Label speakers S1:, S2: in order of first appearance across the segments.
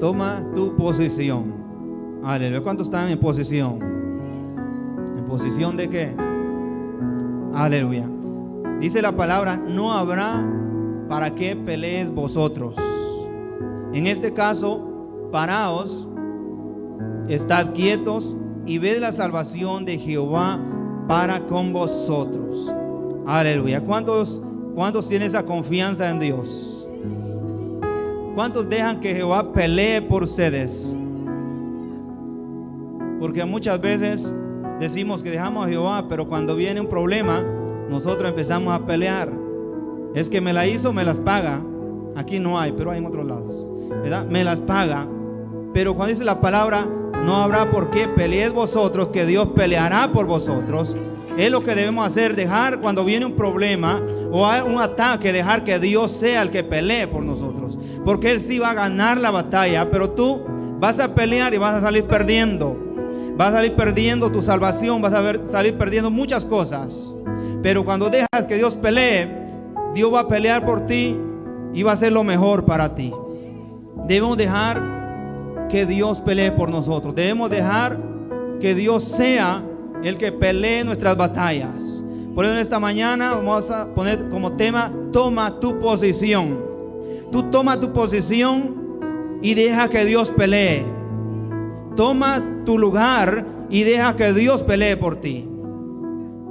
S1: Toma tu posición. Aleluya. ¿Cuántos están en posición? ¿En posición de qué? Aleluya. Dice la palabra, no habrá para qué pelees vosotros. En este caso, paraos, estad quietos y ved la salvación de Jehová para con vosotros. Aleluya. ¿Cuántos tienen esa confianza en Dios? ¿Cuántos dejan que Jehová pelee por ustedes? Porque muchas veces decimos que dejamos a Jehová, pero cuando viene un problema, nosotros empezamos a pelear. Es que me la hizo, me las paga. Aquí no hay, pero hay en otros lados, ¿verdad? Me las paga. Pero cuando dice la palabra, no habrá por qué pelear vosotros, que Dios peleará por vosotros. Es lo que debemos hacer, dejar cuando viene un problema o hay un ataque, dejar que Dios sea el que pelee por nosotros. Porque Él sí va a ganar la batalla, pero tú vas a pelear y vas a salir perdiendo. Vas a salir perdiendo tu salvación, vas a salir perdiendo muchas cosas. Pero cuando dejas que Dios pelee, Dios va a pelear por ti y va a hacer lo mejor para ti. Debemos dejar que Dios pelee por nosotros. Debemos dejar que Dios sea el que pelee nuestras batallas. Por eso en esta mañana vamos a poner como tema, toma tu posición. Tú toma tu posición y deja que Dios pelee. Toma tu lugar y deja que Dios pelee por ti.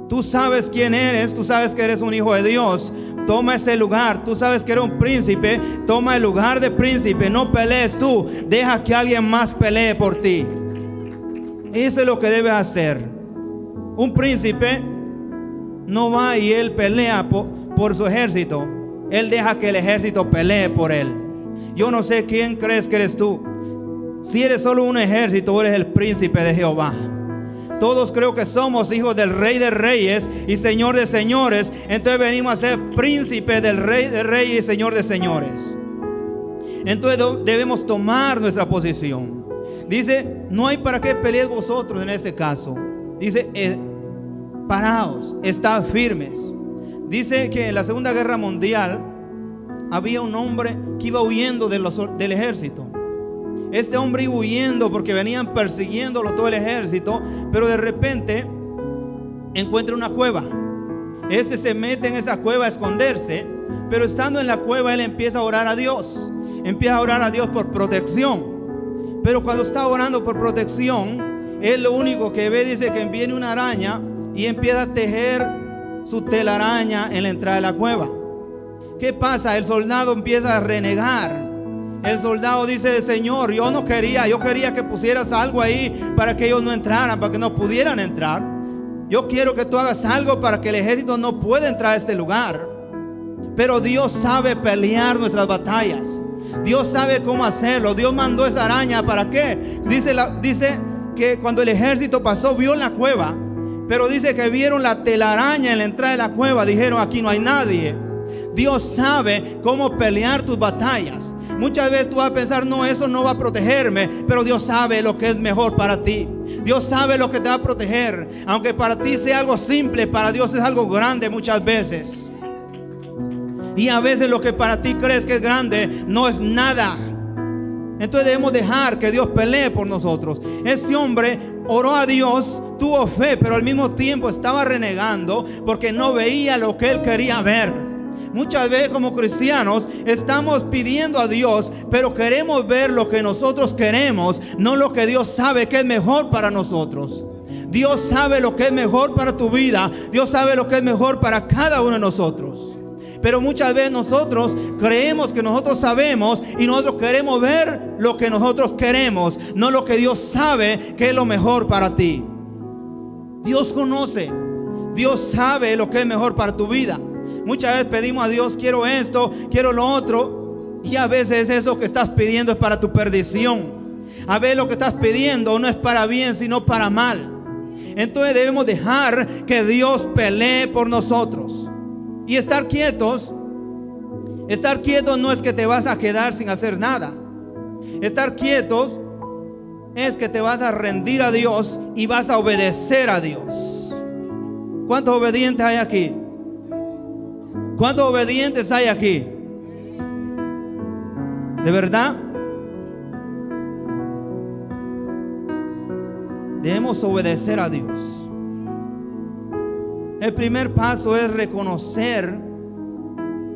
S1: Tú sabes quién eres, tú sabes que eres un hijo de Dios. Toma ese lugar, tú sabes que eres un príncipe. Toma el lugar de príncipe, no pelees tú. Deja que alguien más pelee por ti. Eso es lo que debes hacer. Un príncipe no va y él pelea por su ejército. Él deja que el ejército pelee por él. Yo no sé quién crees que eres tú. Si eres solo un ejército o eres el príncipe de Jehová. Todos creo que somos hijos del Rey de Reyes y Señor de Señores. Entonces venimos a ser príncipe del Rey de Reyes y Señor de Señores. Entonces debemos tomar nuestra posición. Dice, no hay para qué pelear vosotros en este caso. Dice, paraos, estad firmes. Dice que en la Segunda Guerra Mundial había un hombre que iba huyendo del ejército. Este hombre iba huyendo porque venían persiguiéndolo todo el ejército, pero de repente encuentra una cueva. Este se mete en esa cueva a esconderse, pero estando en la cueva él empieza a orar a Dios. Empieza a orar a Dios por protección. Pero cuando está orando por protección, él lo único que ve, dice que viene una araña y empieza a tejer su telaraña en la entrada de la cueva. ¿Qué pasa? El soldado empieza a renegar. El soldado dice, Señor, yo quería que pusieras algo ahí para que ellos no entraran, para que no pudieran entrar. Yo quiero que tú hagas algo para que el ejército no pueda entrar a este lugar. Pero Dios sabe pelear nuestras batallas. Dios sabe cómo hacerlo. Dios mandó esa araña, ¿para qué? Dice que cuando el ejército pasó, vio la cueva, pero dice que vieron la telaraña en la entrada de la cueva. Dijeron, aquí no hay nadie. Dios sabe cómo pelear tus batallas. Muchas veces tú vas a pensar, no, eso no va a protegerme, pero Dios sabe lo que es mejor para ti. Dios sabe lo que te va a proteger. Aunque para ti sea algo simple, para Dios es algo grande muchas veces. Y a veces lo que para ti crees que es grande no es nada. Entonces debemos dejar que Dios pelee por nosotros. Ese hombre oró a Dios, tuvo fe, pero al mismo tiempo estaba renegando porque no veía lo que él quería ver. Muchas veces como cristianos estamos pidiendo a Dios, pero queremos ver lo que nosotros queremos, no lo que Dios sabe que es mejor para nosotros. Dios sabe lo que es mejor para tu vida. Dios sabe lo que es mejor para cada uno de nosotros. Pero muchas veces nosotros creemos que nosotros sabemos y nosotros queremos ver lo que nosotros queremos, no lo que Dios sabe que es lo mejor para ti. Dios conoce, Dios sabe lo que es mejor para tu vida. Muchas veces pedimos a Dios, quiero esto, quiero lo otro, y a veces eso que estás pidiendo es para tu perdición. A veces lo que estás pidiendo no es para bien, sino para mal. Entonces debemos dejar que Dios pelee por nosotros. Y estar quietos no es que te vas a quedar sin hacer nada. Estar quietos es que te vas a rendir a Dios y vas a obedecer a Dios. ¿Cuántos obedientes hay aquí? ¿Cuántos obedientes hay aquí? ¿De verdad? debemos obedecer a Dios. El primer paso es reconocer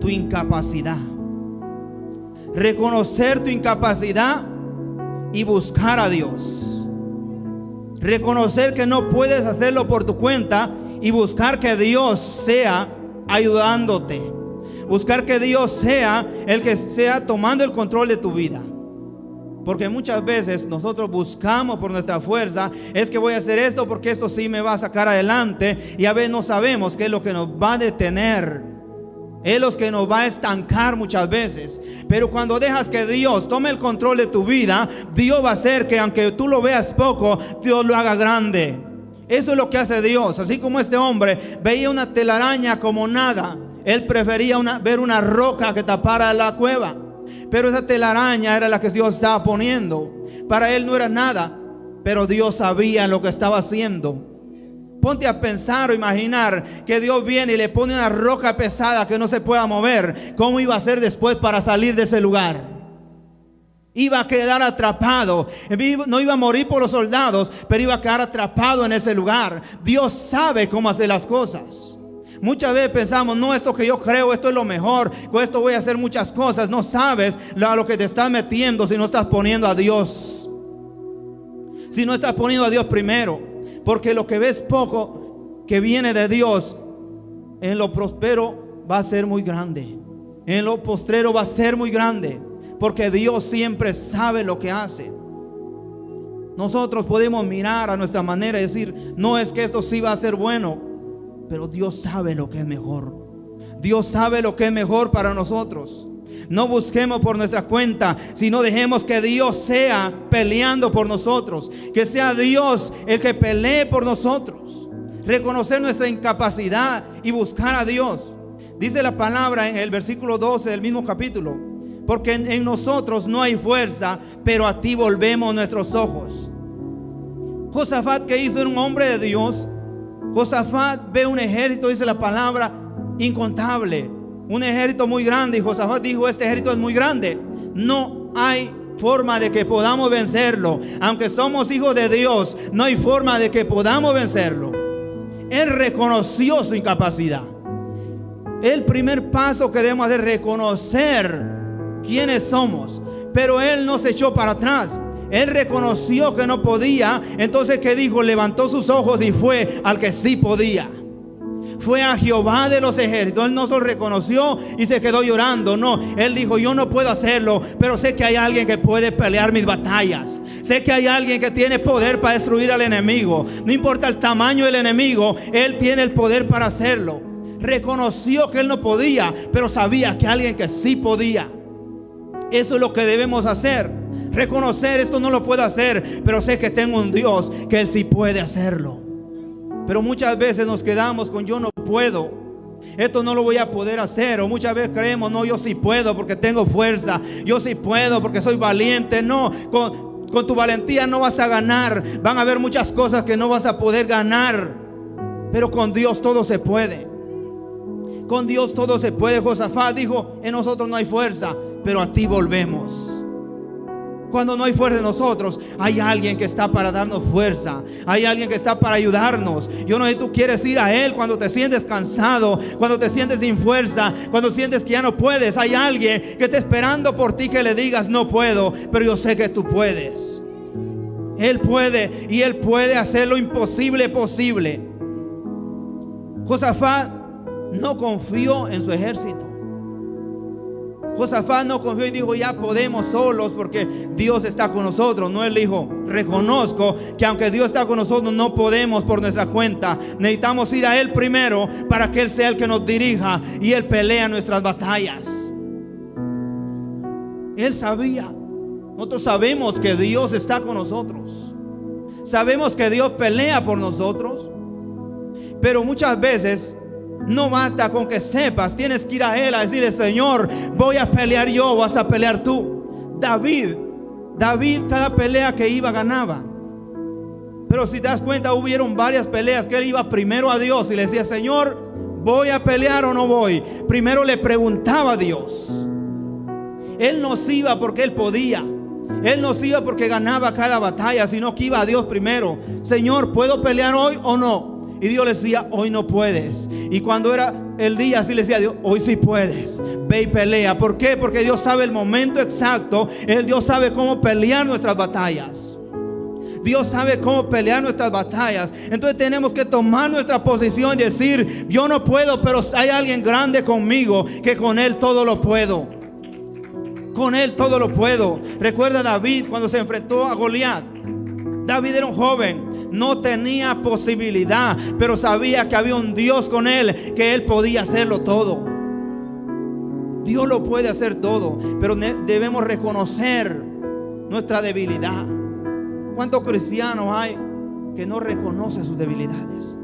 S1: tu incapacidad. Reconocer tu incapacidad y buscar a Dios. Reconocer que no puedes hacerlo por tu cuenta y buscar que Dios sea ayudándote. Buscar que Dios sea el que sea tomando el control de tu vida. Porque muchas veces nosotros buscamos por nuestra fuerza, es que voy a hacer esto porque esto sí me va a sacar adelante, y a veces no sabemos qué es lo que nos va a detener, es lo que nos va a estancar muchas veces. Pero cuando dejas que Dios tome el control de tu vida, Dios va a hacer que aunque tú lo veas poco, Dios lo haga grande. Eso es lo que hace Dios. Así como este hombre veía una telaraña como nada, él prefería ver una roca que tapara la cueva. Pero esa telaraña era la que Dios estaba poniendo. Para él no era nada, pero Dios sabía lo que estaba haciendo. Ponte a pensar o imaginar que Dios viene y le pone una roca pesada que no se pueda mover. ¿Cómo iba a ser después para salir de ese lugar? Iba a quedar atrapado. No iba a morir por los soldados, pero iba a quedar atrapado en ese lugar. Dios sabe cómo hacer las cosas. Muchas veces pensamos, no, esto que yo creo, esto es lo mejor, con esto voy a hacer muchas cosas. No sabes a lo que te estás metiendo si no estás poniendo a Dios. Si no estás poniendo a Dios primero. Porque lo que ves poco que viene de Dios, en lo próspero va a ser muy grande. En lo postrero va a ser muy grande. Porque Dios siempre sabe lo que hace. Nosotros podemos mirar a nuestra manera y decir, no, es que esto sí va a ser bueno. Pero Dios sabe lo que es mejor. Dios sabe lo que es mejor para nosotros. No busquemos por nuestra cuenta, sino dejemos que Dios sea peleando por nosotros. Que sea Dios el que pelee por nosotros. Reconocer nuestra incapacidad y buscar a Dios. Dice la palabra en el versículo 12 del mismo capítulo: porque en nosotros no hay fuerza, pero a ti volvemos nuestros ojos. Josafat, que hizo, era un hombre de Dios. Josafat ve un ejército, dice la palabra, incontable. Un ejército muy grande. Y Josafat dijo, este ejército es muy grande. No hay forma de que podamos vencerlo. Aunque somos hijos de Dios, no hay forma de que podamos vencerlo. Él reconoció su incapacidad. El primer paso que debemos hacer es reconocer quiénes somos. Pero él no se echó para atrás. Él reconoció que no podía. Entonces, ¿qué dijo? Levantó sus ojos y fue al que sí podía. Fue a Jehová de los ejércitos. Él no solo reconoció y se quedó llorando. No, él dijo, yo no puedo hacerlo, pero sé que hay alguien que puede pelear mis batallas. Sé que hay alguien que tiene poder para destruir al enemigo. No importa el tamaño del enemigo, él tiene el poder para hacerlo. Reconoció que él no podía, pero sabía que alguien que sí podía. Eso es lo que debemos hacer. Reconocer, esto no lo puedo hacer, pero sé que tengo un Dios que él sí puede hacerlo. Pero muchas veces nos quedamos con yo no puedo, esto no lo voy a poder hacer. O muchas veces creemos, no, yo sí puedo porque tengo fuerza, yo sí puedo porque soy valiente. No, con tu valentía no vas a ganar. Van a haber muchas cosas que no vas a poder ganar, pero con Dios todo se puede. Con Dios todo se puede. Josafat dijo, en nosotros no hay fuerza, pero a ti volvemos. Cuando no hay fuerza en nosotros, hay alguien que está para darnos fuerza. Hay alguien que está para ayudarnos. Yo no sé si tú quieres ir a Él cuando te sientes cansado, cuando te sientes sin fuerza, cuando sientes que ya no puedes. Hay alguien que está esperando por ti que le digas, no puedo, pero yo sé que tú puedes. Él puede, y Él puede hacer lo imposible posible. Josafat no confió en su ejército. Josafat no confió y dijo, ya podemos solos porque Dios está con nosotros. No, él dijo, reconozco que aunque Dios está con nosotros, no podemos por nuestra cuenta. Necesitamos ir a Él primero para que Él sea el que nos dirija y Él pelea nuestras batallas. Él sabía. Nosotros sabemos que Dios está con nosotros. Sabemos que Dios pelea por nosotros. Pero muchas veces no basta con que sepas, tienes que ir a Él a decirle, Señor, voy a pelear yo, vas a pelear tú. David, cada pelea que iba ganaba. Pero si te das cuenta, hubieron varias peleas que él iba primero a Dios y le decía, Señor, ¿voy a pelear o no voy? Primero le preguntaba a Dios. Él no iba porque él podía. Él no se iba porque ganaba cada batalla, sino que iba a Dios primero. Señor, ¿puedo pelear hoy o no? Y Dios le decía, hoy no puedes. Y cuando era el día, así le decía a Dios, hoy sí puedes. Ve y pelea. ¿Por qué? Porque Dios sabe el momento exacto. Dios sabe cómo pelear nuestras batallas. Dios sabe cómo pelear nuestras batallas. Entonces tenemos que tomar nuestra posición y decir, yo no puedo, pero hay alguien grande conmigo, que con Él todo lo puedo. Con Él todo lo puedo. Recuerda a David cuando se enfrentó a Goliat. David era un joven, no tenía posibilidad, pero sabía que había un Dios con él, que él podía hacerlo todo. Dios lo puede hacer todo, pero debemos reconocer nuestra debilidad. ¿Cuántos cristianos hay que no reconocen sus debilidades?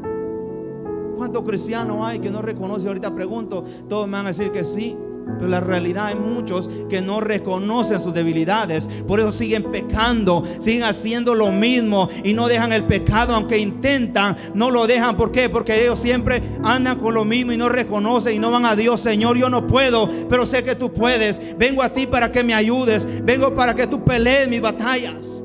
S1: ¿Cuántos cristianos hay que no reconocen? Ahorita pregunto, todos me van a decir que sí. Pero la realidad, hay muchos que no reconocen sus debilidades. Por eso siguen pecando, siguen haciendo lo mismo y no dejan el pecado. Aunque intentan, no lo dejan. ¿Por qué? Porque ellos siempre andan con lo mismo y no reconocen y no van a Dios. Señor, yo no puedo, pero sé que tú puedes. Vengo a ti para que me ayudes. Vengo para que tú pelees mis batallas.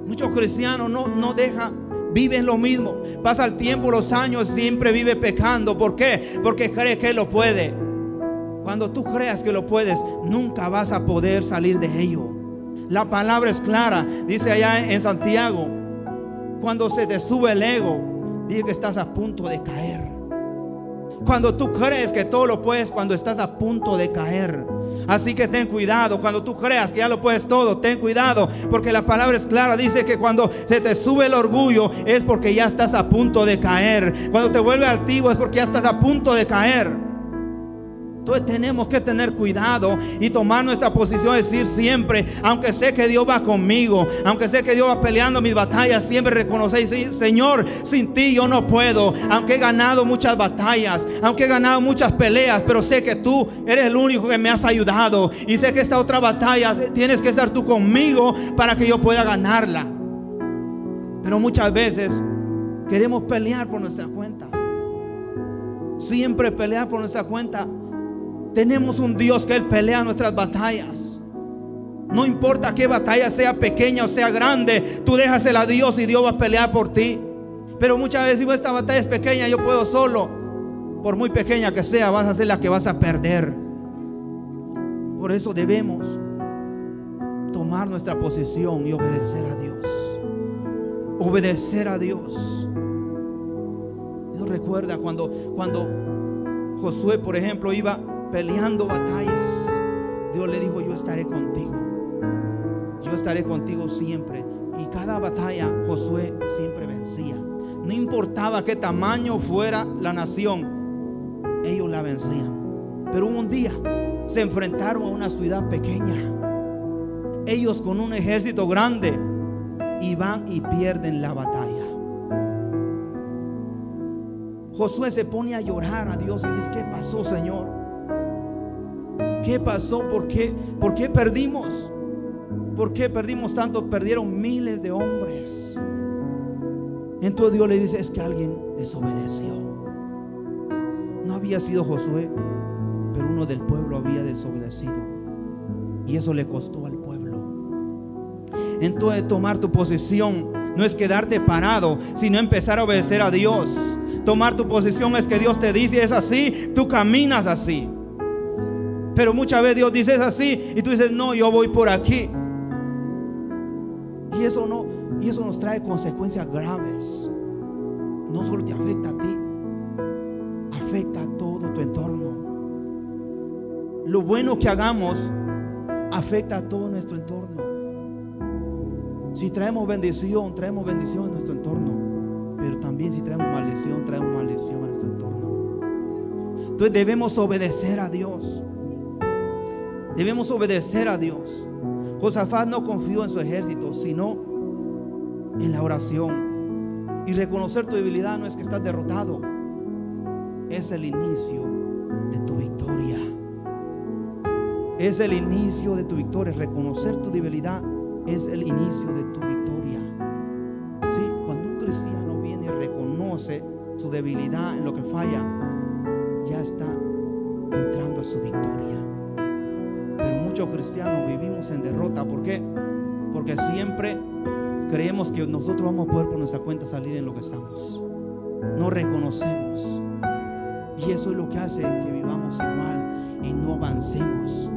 S1: Muchos cristianos no dejan, viven lo mismo. Pasa el tiempo, los años, siempre vive pecando. ¿Por qué? Porque cree que lo puede. Cuando tú creas que lo puedes, nunca vas a poder salir de ello. La palabra es clara. Dice allá en Santiago, cuando se te sube el ego, dice que estás a punto de caer. Cuando tú crees que todo lo puedes, cuando estás a punto de caer. Así que ten cuidado. Cuando tú creas que ya lo puedes todo, ten cuidado, porque la palabra es clara. Dice que cuando se te sube el orgullo, es porque ya estás a punto de caer. Cuando te vuelve altivo, es porque ya estás a punto de caer. Entonces tenemos que tener cuidado y tomar nuestra posición, decir siempre, aunque sé que Dios va conmigo, aunque sé que Dios va peleando mis batallas, siempre reconocer y decir, Señor, sin ti yo no puedo. Aunque he ganado muchas batallas, aunque he ganado muchas peleas, pero sé que tú eres el único que me has ayudado. Y sé que esta otra batalla tienes que estar tú conmigo para que yo pueda ganarla. Pero muchas veces queremos pelear por nuestra cuenta. Siempre pelear por nuestra cuenta. Tenemos un Dios que Él pelea nuestras batallas. No importa qué batalla, sea pequeña o sea grande, tú déjasela a Dios y Dios va a pelear por ti. Pero muchas veces decimos, esta batalla es pequeña, yo puedo solo. Por muy pequeña que sea, vas a ser la que vas a perder. Por eso debemos tomar nuestra posición y obedecer a Dios. Obedecer a Dios. Dios recuerda cuando Josué, por ejemplo, iba peleando batallas, Dios le dijo, yo estaré contigo. Yo estaré contigo siempre. Y cada batalla Josué siempre vencía. No importaba qué tamaño fuera la nación, ellos la vencían. Pero un día se enfrentaron a una ciudad pequeña. Ellos con un ejército grande, y van y pierden la batalla. Josué se pone a llorar a Dios y dice, ¿qué pasó, Señor? ¿Qué pasó? ¿Por qué perdimos? ¿Por qué perdimos tanto? Perdieron miles de hombres. Entonces Dios le dice, es que alguien desobedeció. No había sido Josué, pero uno del pueblo había desobedecido. Y eso le costó al pueblo. Entonces tomar tu posición no es quedarte parado, sino empezar a obedecer a Dios. Tomar tu posición es que Dios te dice es así, tú caminas así. Pero muchas veces Dios dice es así y tú dices no, yo voy por aquí. Y eso nos trae consecuencias graves. No solo te afecta a ti, afecta a todo tu entorno. Lo bueno que hagamos afecta a todo nuestro entorno. Si traemos bendición en nuestro entorno. Pero también si traemos maldición en nuestro entorno. Entonces debemos obedecer a Dios. Debemos obedecer a Dios. Josafat no confió en su ejército, sino en la oración. Y reconocer tu debilidad no es que estás derrotado, es el inicio de tu victoria. Es el inicio de tu victoria. Reconocer tu debilidad es el inicio de tu victoria. ¿Sí? Cuando un cristiano viene y reconoce su debilidad en lo que falla, ya está entrando a su victoria. Pero muchos cristianos vivimos en derrota. ¿Por qué? Porque siempre creemos que nosotros vamos a poder por nuestra cuenta salir en lo que estamos. No reconocemos. Y eso es lo que hace que vivamos igual y no avancemos.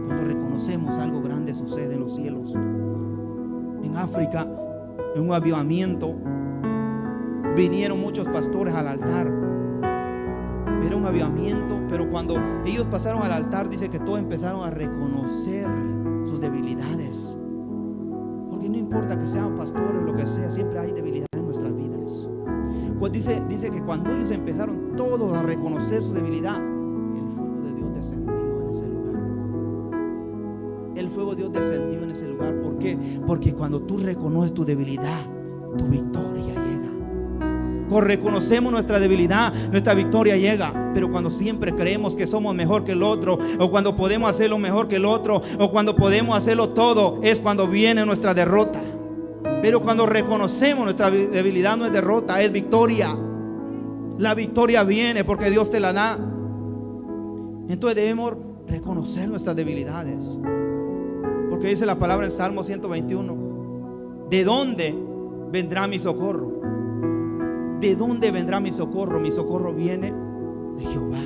S1: Cuando reconocemos, algo grande sucede en los cielos. En África, en un avivamiento, vinieron muchos pastores al altar. Era un avivamiento, pero cuando ellos pasaron al altar, dice que todos empezaron a reconocer sus debilidades. Porque no importa que sean pastores o lo que sea, siempre hay debilidad en nuestras vidas. Pues dice que cuando ellos empezaron todos a reconocer su debilidad, el fuego de Dios descendió en ese lugar. El fuego de Dios descendió en ese lugar. ¿Por qué? Porque cuando tú reconoces tu debilidad, tu victoria llega. Cuando reconocemos nuestra debilidad, nuestra victoria llega. Pero cuando siempre creemos que somos mejor que el otro, o cuando podemos hacerlo mejor que el otro, o cuando podemos hacerlo todo, es cuando viene nuestra derrota. Pero cuando reconocemos nuestra debilidad, no es derrota, es victoria. La victoria viene porque Dios te la da. Entonces debemos reconocer nuestras debilidades. Porque dice la palabra en Salmo 121: ¿de dónde vendrá mi socorro? ¿De dónde vendrá mi socorro? Mi socorro viene de Jehová.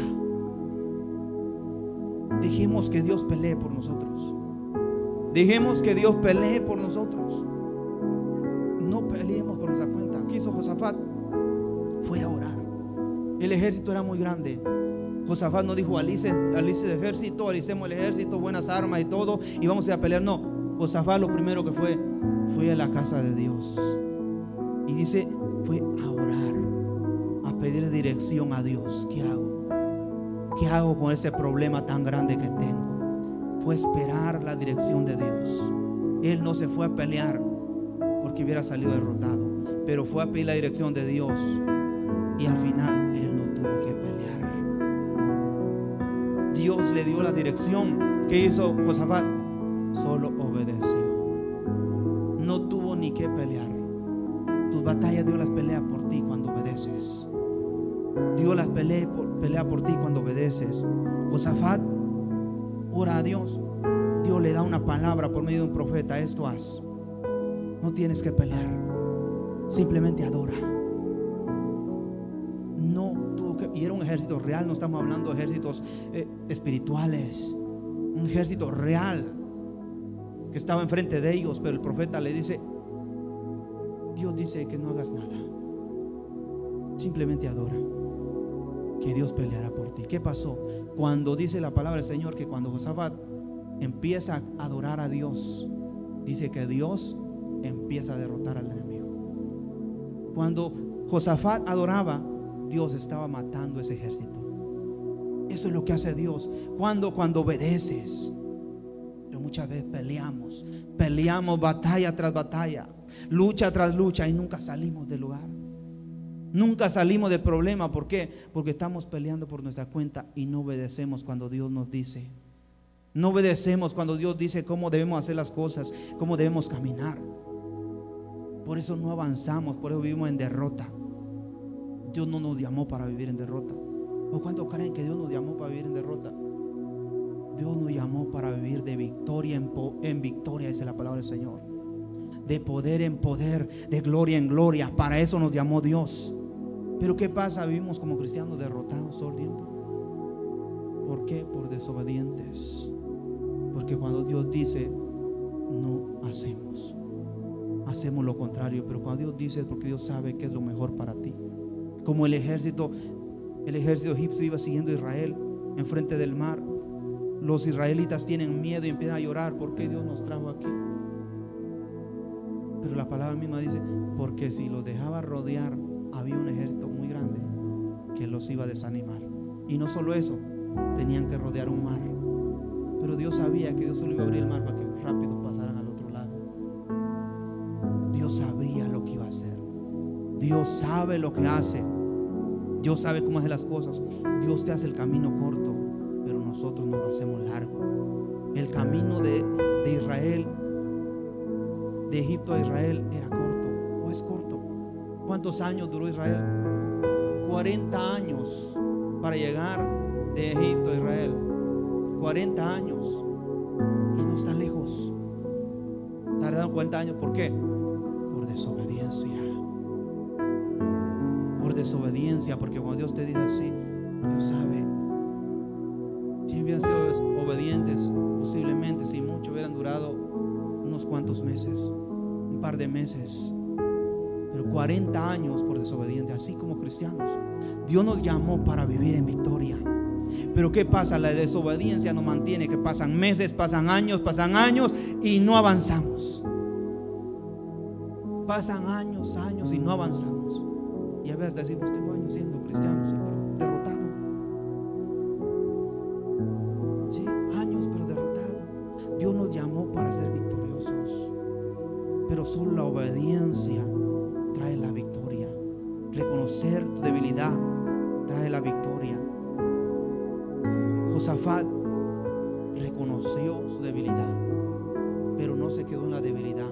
S1: Dejemos que Dios pelee por nosotros. Dejemos que Dios pelee por nosotros. No peleemos por nuestra cuenta. ¿Qué hizo Josafat? Fue a orar. El ejército era muy grande. Josafat no dijo: alice el ejército, alicemos el ejército, buenas armas y todo, y vamos a ir a pelear. No, Josafat lo primero que fue a la casa de Dios. Y dice, fue a orar, a pedir dirección a Dios. ¿Qué hago? ¿Qué hago con este problema tan grande que tengo? Fue esperar la dirección de Dios. Él no se fue a pelear porque hubiera salido derrotado, pero fue a pedir la dirección de Dios, y al final él no tuvo que pelear. Dios le dio la dirección. ¿Qué hizo Josafat? Solo obedeció. No tuvo ni que pelear. Tus batallas Dios las pelea por ti cuando obedeces. Dios las pelea por ti cuando obedeces. Josafat ora a Dios. Dios le da una palabra por medio de un profeta: esto haz. No tienes que pelear, simplemente adora. No tuvo que, y era un ejército real. No estamos hablando de ejércitos espirituales. Un ejército real que estaba enfrente de ellos. Pero el profeta le dice: Dios dice que no hagas nada, simplemente adora, que Dios peleará por ti. ¿Qué pasó? Cuando dice la palabra del Señor que cuando Josafat empieza a adorar a Dios, dice que Dios empieza a derrotar al enemigo. Cuando Josafat adoraba, Dios estaba matando ese ejército. Eso es lo que hace Dios cuando obedeces. Pero muchas veces peleamos batalla tras batalla, lucha tras lucha, y nunca salimos del lugar. Nunca salimos del problema. ¿Por qué? Porque estamos peleando por nuestra cuenta y no obedecemos cuando Dios nos dice. No obedecemos cuando Dios dice cómo debemos hacer las cosas, cómo debemos caminar. Por eso no avanzamos, por eso vivimos en derrota. Dios no nos llamó para vivir en derrota. ¿O cuántos creen que Dios nos llamó para vivir en derrota? Dios nos llamó para vivir de victoria en victoria, dice la palabra del Señor. De poder en poder, de gloria en gloria. Para eso nos llamó Dios. Pero ¿qué pasa? Vivimos como cristianos derrotados todo el tiempo. ¿Por qué? Por desobedientes. Porque cuando Dios dice, no hacemos. Hacemos lo contrario. Pero cuando Dios dice, es porque Dios sabe que es lo mejor para ti. Como el ejército egipcio iba siguiendo a Israel enfrente del mar. Los israelitas tienen miedo y empiezan a llorar: ¿por qué Dios nos trajo aquí? Pero la palabra misma dice: porque si los dejaba rodear, había un ejército muy grande que los iba a desanimar. Y no solo eso, tenían que rodear un mar. Pero Dios sabía que Dios solo iba a abrir el mar para que rápido pasaran al otro lado. Dios sabía lo que iba a hacer. Dios sabe lo que hace. Dios sabe cómo hace las cosas. Dios te hace el camino corto, pero nosotros nos lo hacemos largo. El camino de Israel, de Egipto a Israel, era corto, o es corto. ¿Cuántos años duró Israel? 40 años para llegar de Egipto a Israel. 40 años. no está lejos. Tardaron 40 años. ¿Por qué? Por desobediencia. Por desobediencia. Porque cuando Dios te dice así, Dios sabe. Si hubieran sido obedientes, posiblemente, si mucho, hubieran durado unos cuantos meses, un par de meses. Pero 40 años por desobediente, así como cristianos. Dios nos llamó para vivir en victoria. Pero ¿qué pasa? La desobediencia nos mantiene, que pasan meses, pasan años y no avanzamos. Pasan años y no avanzamos. Y a veces decimos, tengo años siendo cristiano, sí, pero derrotado. Sí, años pero derrotado. Dios nos llamó para ser victoriosos. Pero solo la obediencia trae la victoria. Reconocer tu debilidad trae la victoria. Josafat reconoció su debilidad, pero no se quedó en la debilidad.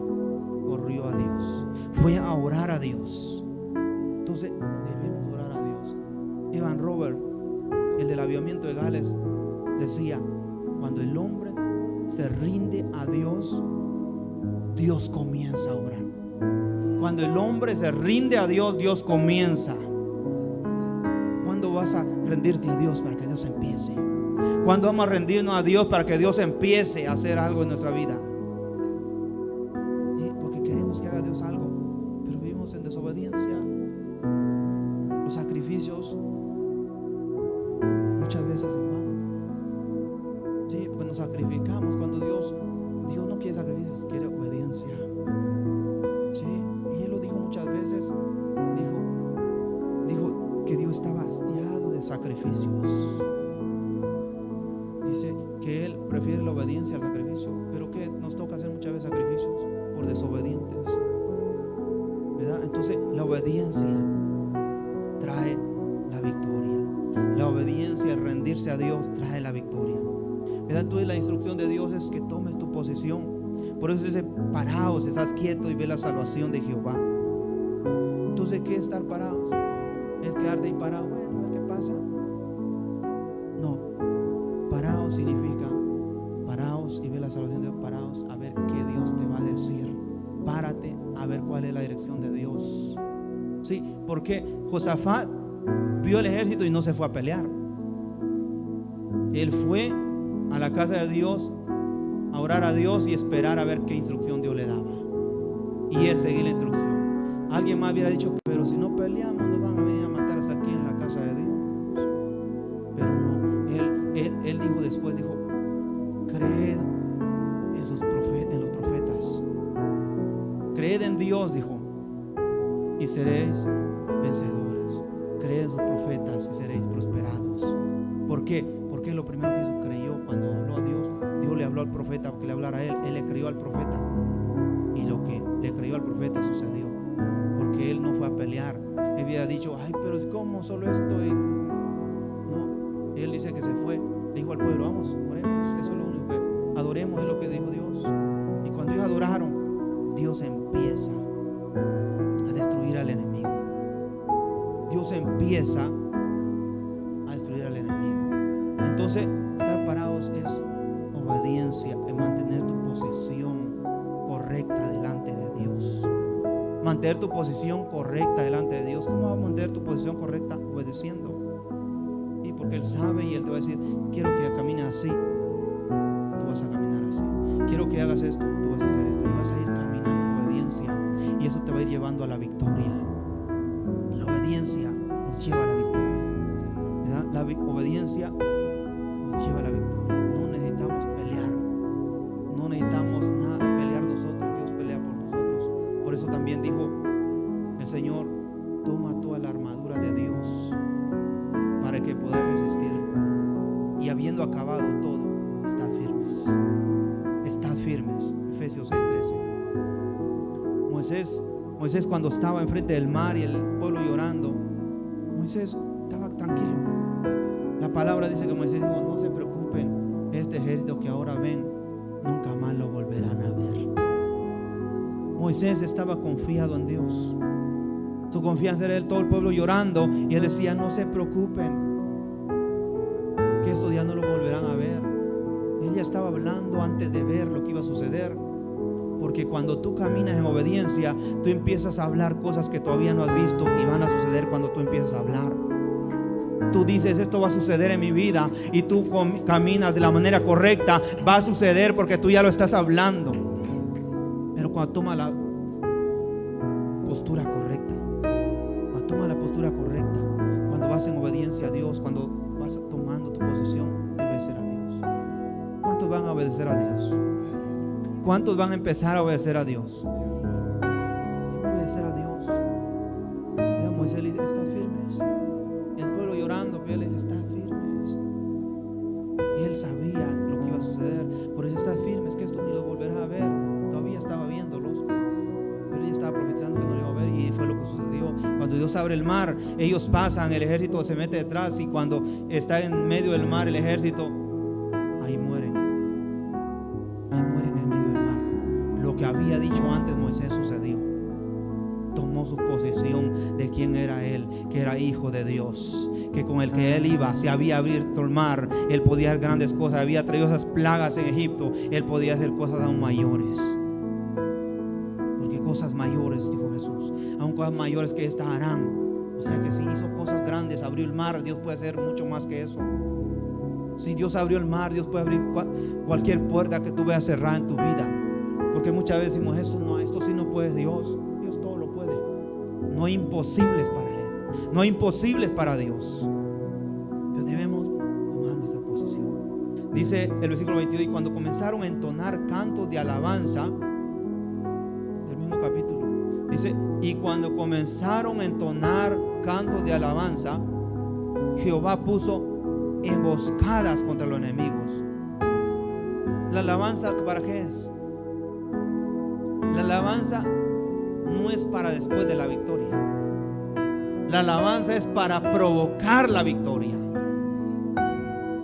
S1: Corrió a Dios, fue a orar a Dios. Entonces debemos orar a Dios. Evan Robert, el del avivamiento de Gales, decía: cuando el hombre se rinde a Dios, Dios comienza a obrar. Cuando el hombre se rinde a Dios, Dios comienza. ¿Cuándo vas a rendirte a Dios para que Dios empiece? ¿Cuándo vamos a rendirnos a Dios para que Dios empiece a hacer algo en nuestra vida? ¿Sí? Porque queremos que haga Dios algo, pero vivimos en desobediencia. Los sacrificios muchas veces en vano. ¿Sí? Porque nos sacrificamos cuando Dios no quiere sacrificios, quiere obediencia. ¿Sí? Y Él lo dijo muchas veces. Dijo que Dios estaba hastiado de sacrificios. Dice que Él prefiere la obediencia al sacrificio. Pero que nos toca hacer muchas veces sacrificios por desobedientes, ¿verdad? Entonces la obediencia trae la victoria. La obediencia, el rendirse a Dios, trae la victoria, ¿verdad? Entonces la instrucción de Dios es que tomes tu posición. Por eso dice: paraos, estás quieto y ve la salvación de Jehová. Entonces, ¿qué es estar parados? Es quedarte ahí parado. Bueno, a ver qué pasa. No, paraos significa paraos y ve la salvación de Dios. Paraos a ver qué Dios te va a decir. Párate a ver cuál es la dirección de Dios. Sí, porque Josafat vio el ejército y no se fue a pelear. Él fue a la casa de Dios a orar a Dios y esperar a ver qué instrucción Dios le daba. Y él seguía la instrucción. Alguien más hubiera dicho: pero si no peleamos, nos van a venir a matar hasta aquí en la casa de Dios. Pero no, él dijo después, creed en los profetas. Creed en Dios, dijo, y seréis vencedores. Creed en sus profetas y seréis prosperados. ¿Por qué? Porque lo primero que hizo, creyó. Cuando habló a Dios, Dios le habló al profeta porque le hablara a él le creyó al profeta. Y lo que le creyó al profeta sucedió. Porque él no fue a pelear. Él había dicho: ay, pero ¿cómo solo esto? No, él dice que se fue. Le dijo al pueblo: vamos, oremos. Eso es lo único que adoremos, es lo que dijo Dios. Y cuando ellos adoraron, Dios empieza a destruir al enemigo. Dios empieza a destruir al enemigo. Entonces, estar parados es obediencia, es mantener tu posición correcta delante de Dios. Mantener tu posición correcta delante de Dios. ¿Cómo vas a mantener tu posición correcta? Obedeciendo. Y porque Él sabe y Él te va a decir: quiero que camines así, tú vas a caminar así. Quiero que hagas esto, tú vas a hacer esto. Y vas a ir caminando en obediencia. Y eso te va a ir llevando a la victoria. La obediencia nos lleva a la victoria, ¿verdad? La obediencia nos lleva a la victoria. No necesitamos pelear. No necesitamos nada pelear nosotros. Dios pelea por nosotros. Por eso también dijo el Señor: toma toda la armadura de Dios para que puedas resistir. Y habiendo acabado todo, estad firmes. Estad firmes. Efesios 6:13. Moisés, cuando estaba enfrente del mar y el pueblo llorando, Moisés estaba tranquilo. La palabra dice que Moisés dijo: no se preocupen, este ejército que ahora ven, nunca más lo volverán a ver. Moisés estaba confiado en Dios. Su confianza era todo el pueblo llorando, y él decía: no se preocupen, que esto ya no lo volverán a ver. Él ya estaba hablando antes de ver lo que iba a suceder. Porque cuando tú caminas en obediencia, tú empiezas a hablar cosas que todavía no has visto y van a suceder cuando tú empiezas a hablar. Tú dices, esto va a suceder en mi vida, y tú caminas de la manera correcta, va a suceder porque tú ya lo estás hablando. Pero cuando toma la postura correcta, cuando vas en obediencia a Dios, cuando vas tomando tu posición de obedecer a Dios. ¿Cuántos van a obedecer a Dios? ¿Cuántos van a empezar a obedecer a Dios? Obedecer a Dios. Mira, Moisés le dice, está firmes. El pueblo llorando, pero él dice, está firmes. Y él sabía lo que iba a suceder. Por eso está firmes, que esto ni lo volverás a ver. Todavía estaba viéndolos, pero ella estaba profetizando que no lo iba a ver. Y fue lo que sucedió. Cuando Dios abre el mar, ellos pasan, el ejército se mete detrás, y cuando está en medio del mar el ejército, ahí mueren en medio del mar. Lo que había dicho antes Moisés sucedió. Tomó su posición de quién era él, que era hijo de Dios, que con el que él iba se había abierto el mar, él podía hacer grandes cosas, había traído esas plagas en Egipto, él podía hacer cosas aún mayores. Porque cosas mayores, dijo Jesús, aún cosas mayores que esta harán. O sea que si hizo cosas grandes, abrió el mar, Dios puede hacer mucho más que eso. Si Dios abrió el mar, Dios puede abrir cualquier puerta que tú veas cerrada en tu vida. Porque muchas veces decimos, esto sí no puede Dios. Dios todo lo puede. No hay imposibles para Él, no hay imposibles para Dios. Pero debemos tomar nuestra posición. Dice el versículo 22, y cuando comenzaron a entonar cantos de alabanza, del mismo capítulo, dice, y cuando comenzaron a entonar cantos de alabanza, Jehová puso emboscadas contra los enemigos. La alabanza, ¿para qué es? La alabanza no es para después de la victoria. La alabanza es para provocar la victoria.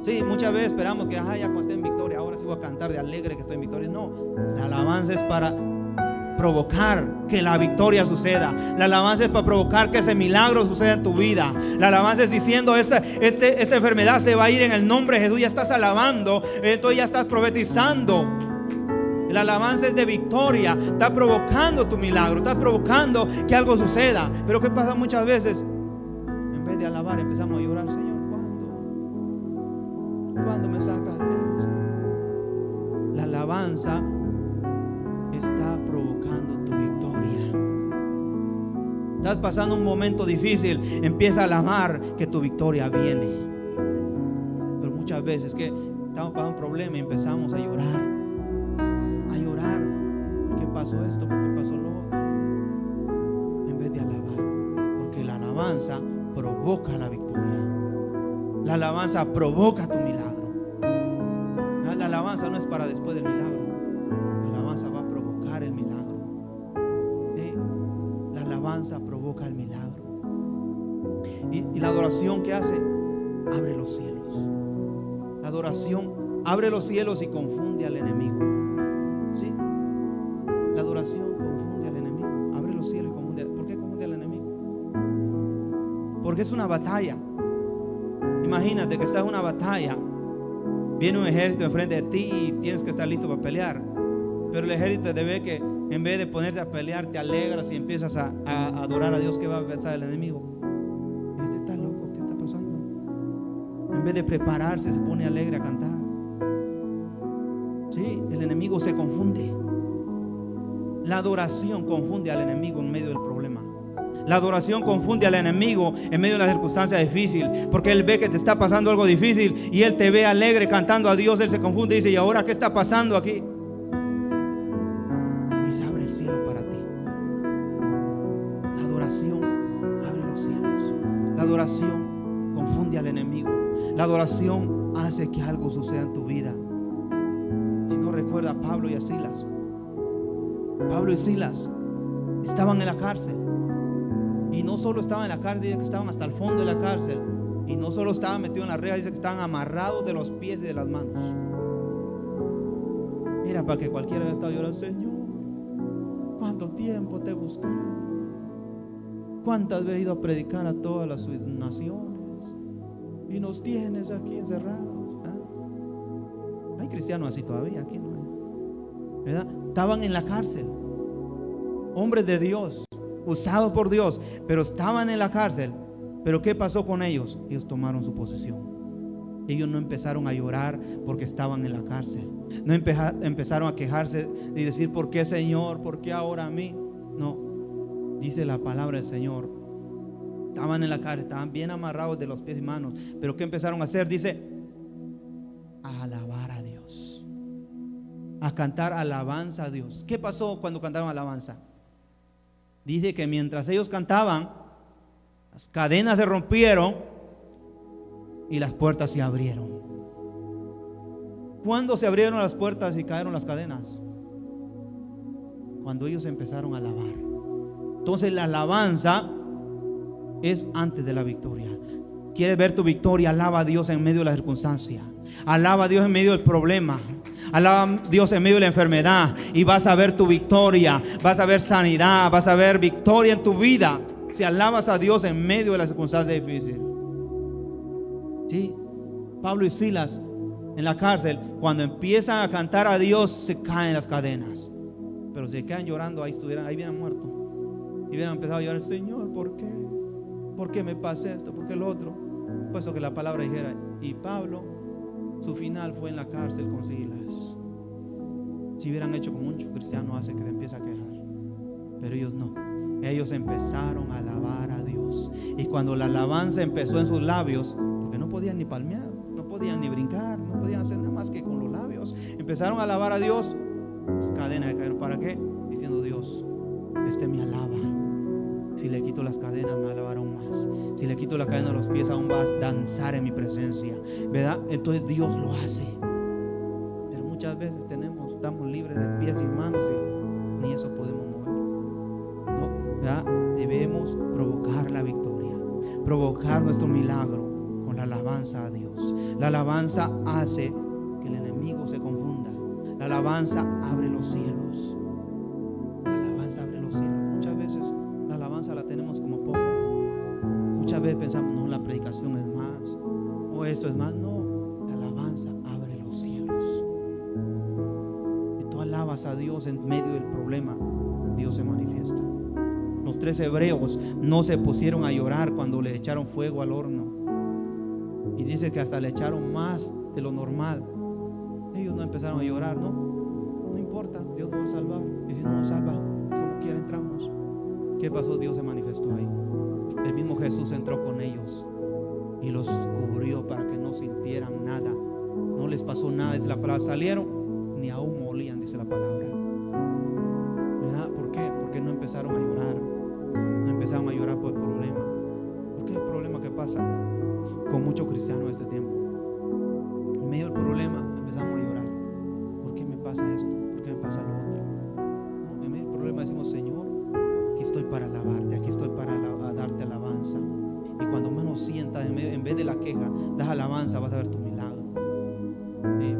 S1: Sí, muchas veces esperamos que ya cuando esté en victoria, ahora sí voy a cantar de alegre que estoy en victoria. No, la alabanza es para provocar que la victoria suceda. La alabanza es para provocar que ese milagro suceda en tu vida. La alabanza es diciendo, esta enfermedad se va a ir en el nombre de Jesús. Ya estás alabando, entonces ya estás profetizando. La alabanza es de victoria. Está provocando tu milagro, está provocando que algo suceda. Pero ¿qué pasa muchas veces? En vez de alabar empezamos a llorar. Señor, ¿cuándo me sacas de esto? La alabanza está provocando tu victoria. Estás pasando un momento difícil, empieza a alabar que tu victoria viene. Pero muchas veces que estamos pasando un problema y empezamos a llorar. ¿Por qué pasó esto? ¿Por qué pasó lo otro? En vez de alabar, porque la alabanza provoca la victoria. La alabanza provoca tu milagro. La alabanza no es para después del milagro. La alabanza va a provocar el milagro. La alabanza provoca el milagro. Y la adoración, ¿qué hace? Abre los cielos. La adoración abre los cielos y confunde al enemigo. ¿Sí? La adoración confunde al enemigo. Abre los cielos y confunde. ¿Por qué confunde al enemigo? Porque es una batalla. Imagínate que estás en una batalla. Viene un ejército enfrente de ti y tienes que estar listo para pelear. Pero el ejército te ve que en vez de ponerte a pelear, te alegras y empiezas a adorar a Dios. ¿Qué va a pensar el enemigo? Este está loco, ¿qué está pasando? En vez de prepararse, se pone alegre a cantar. Sí, el enemigo se confunde. La adoración confunde al enemigo en medio del problema. La adoración confunde al enemigo en medio de la circunstancia difícil, porque él ve que te está pasando algo difícil y él te ve alegre cantando a Dios. Él se confunde y dice, ¿y ahora qué está pasando aquí? Y se abre el cielo para ti. La adoración abre los cielos. La adoración confunde al enemigo. La adoración hace que algo suceda en tu vida. Si no recuerda a Pablo y a Silas. Pablo y Silas estaban en la cárcel. Y no solo estaban en la cárcel, dice que estaban hasta el fondo de la cárcel. Y no solo estaban metidos en la reja, dice que estaban amarrados de los pies y de las manos. Mira, para que cualquiera haya estado llorando, Señor, ¿cuánto tiempo te he buscado? ¿Cuántas veces he ido a predicar a todas las naciones? Y nos tienes aquí encerrados. Hay cristianos así todavía, aquí no hay, ¿verdad? Estaban en la cárcel, hombres de Dios, usados por Dios, pero estaban en la cárcel. Pero ¿qué pasó con ellos? Ellos tomaron su posición. Ellos no empezaron a llorar porque estaban en la cárcel. No empezaron a quejarse y decir, ¿por qué, Señor? ¿Por qué ahora a mí? No, dice la palabra del Señor, estaban en la cárcel, estaban bien amarrados de los pies y manos. Pero ¿qué empezaron a hacer? Dice, a alabar a Dios, a cantar alabanza a Dios. ¿Qué pasó cuando cantaron alabanza? Dice que mientras ellos cantaban, las cadenas se rompieron y las puertas se abrieron. ¿Cuándo se abrieron las puertas y cayeron las cadenas? Cuando ellos empezaron a alabar. Entonces la alabanza es antes de la victoria. ¿Quieres ver tu victoria? Alaba a Dios en medio de la circunstancia. Alaba a Dios en medio del problema. Alaba a Dios en medio de la enfermedad y vas a ver tu victoria. Vas a ver sanidad, vas a ver victoria en tu vida si alabas a Dios en medio de la circunstancia difícil. Sí, Pablo y Silas en la cárcel, cuando empiezan a cantar a Dios, se caen las cadenas. Pero si se quedan llorando, ahí hubieran muerto. Y hubieran empezado a llorar, Señor, ¿por qué? ¿Por qué me pasa esto? ¿Por qué lo otro? Puesto que la palabra dijera, y Pablo, su final fue en la cárcel con Silas. Si hubieran hecho como muchos cristianos hace, que se empieza a quejar. Pero ellos no. Ellos empezaron a alabar a Dios. Y cuando la alabanza empezó en sus labios, porque no podían ni palmear, no podían ni brincar, no podían hacer nada más que con los labios, empezaron a alabar a Dios. Las cadenas de caer. ¿Para qué? Diciendo, Dios, este me alaba. Si le quito las cadenas, me alabará aún más. Si le quito la cadena de los pies, aún vas a danzar en mi presencia, ¿verdad? Entonces Dios lo hace. Pero muchas veces estamos libres de pies y manos y ni eso podemos mover. No, ¿verdad? Debemos provocar la victoria, provocar nuestro milagro con la alabanza a Dios. La alabanza hace que el enemigo se confunda. La alabanza abre los cielos. La alabanza abre los cielos. Muchas veces la alabanza la tenemos como poco. Muchas veces pensamos, no, la predicación es más, o esto es más. No, la alabanza abre los cielos. Y tú alabas a Dios en medio del problema, Dios se manifiesta. Los 3 hebreos no se pusieron a llorar cuando le echaron fuego al horno. Y dice que hasta le echaron más de lo normal. Ellos no empezaron a llorar, no importa, Dios nos va a salvar. Y si no nos salva, como quiera entramos. ¿Qué pasó? Dios se manifestó ahí. El mismo Jesús entró con ellos y los cubrió para que no sintieran nada. No les pasó nada, dice la palabra. Salieron, ni aún molían, dice la palabra. ¿Verdad? ¿Por qué? Porque no empezaron a llorar. No empezaron a llorar por el problema. ¿Por qué el problema que pasa con muchos cristianos en este tiempo? En medio del problema empezamos a llorar. ¿Por qué me pasa esto? ¿Por qué me pasa lo otro? No, en medio del problema decimos, Señor, aquí estoy para alabarte, aquí estoy para darte alabanza. Y cuando menos sientas, en vez de la queja, das alabanza, vas a ver tu milagro.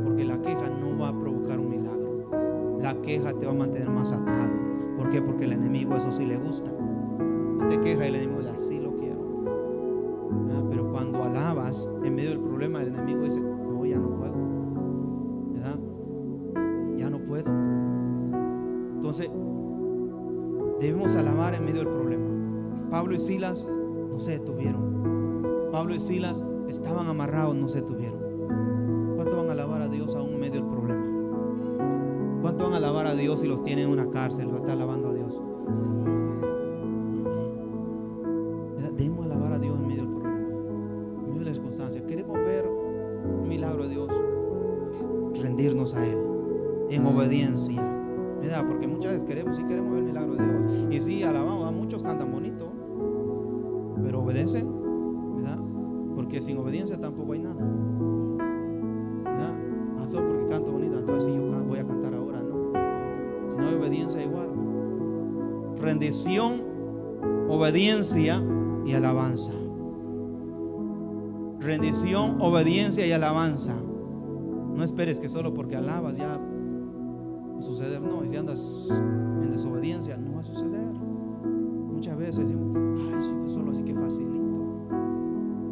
S1: Porque la queja no va a provocar un milagro. La queja te va a mantener más atado. ¿Por qué? Porque el enemigo eso sí le gusta. Te queja y el enemigo dice, así lo quiero. Pero cuando alabas en medio del problema, el enemigo dice, no, ya no puedo, ¿verdad? Ya no puedo. Entonces debemos alabar en medio del problema. Pablo y Silas no se detuvieron. Pablo y Silas estaban amarrados, no se detuvieron. ¿Cuánto van a alabar a Dios aún en medio del problema? ¿Cuánto van a alabar a Dios si los tienen en una cárcel? ¿Lo está alabando a Dios? Debemos alabar a Dios en medio del problema, en medio de las circunstancias. Queremos ver un milagro de Dios, rendirnos a Él en obediencia, ¿verdad? Porque muchas veces queremos ver el milagro de Dios. Y sí, alabamos, a muchos cantan bonito, pero obedecen, ¿verdad? Porque sin obediencia tampoco hay nada, ¿verdad? Solo porque canto bonito, entonces sí, yo voy a cantar ahora, ¿no? Si no hay obediencia, igual. Rendición, obediencia y alabanza. Rendición, obediencia y alabanza. No esperes que solo porque alabas ya va a suceder. No, y si andas en desobediencia, no va a suceder. Muchas veces decimos, ay, sí, solo así que facilito.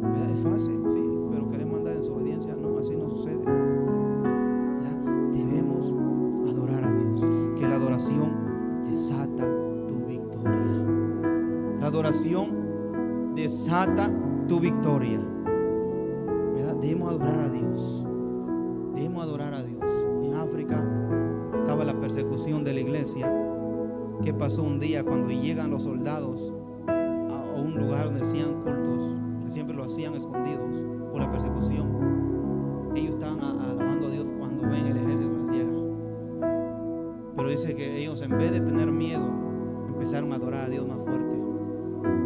S1: ¿Verdad? Es fácil, sí, pero queremos andar en desobediencia. No, así no sucede. ¿Ya? desata tu victoria. La adoración desata tu victoria. ¿Verdad? Debemos adorar a Dios. Debemos adorar a Dios. En África estaba la persecución de la iglesia. ¿Qué pasó un día cuando llegan los soldados a un lugar donde hacían cultos? Que siempre lo hacían escondidos por la persecución. Ellos estaban alabando a Dios cuando ven el ejército les llega. Pero dice que ellos, en vez de tener miedo, empezaron a adorar a Dios más fuerte.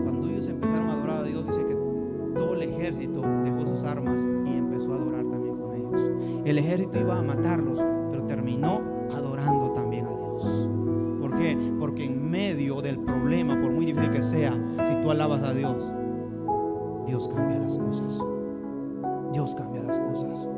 S1: Cuando ellos empezaron a adorar a Dios, dice que todo el ejército dejó sus armas y empezó a adorar también con ellos. El ejército iba a matarlos, pero terminó adorando también a Dios. ¿Por qué? Porque en medio del problema, por muy difícil que sea, si tú alabas a Dios, Dios cambia las cosas. Dios cambia las cosas.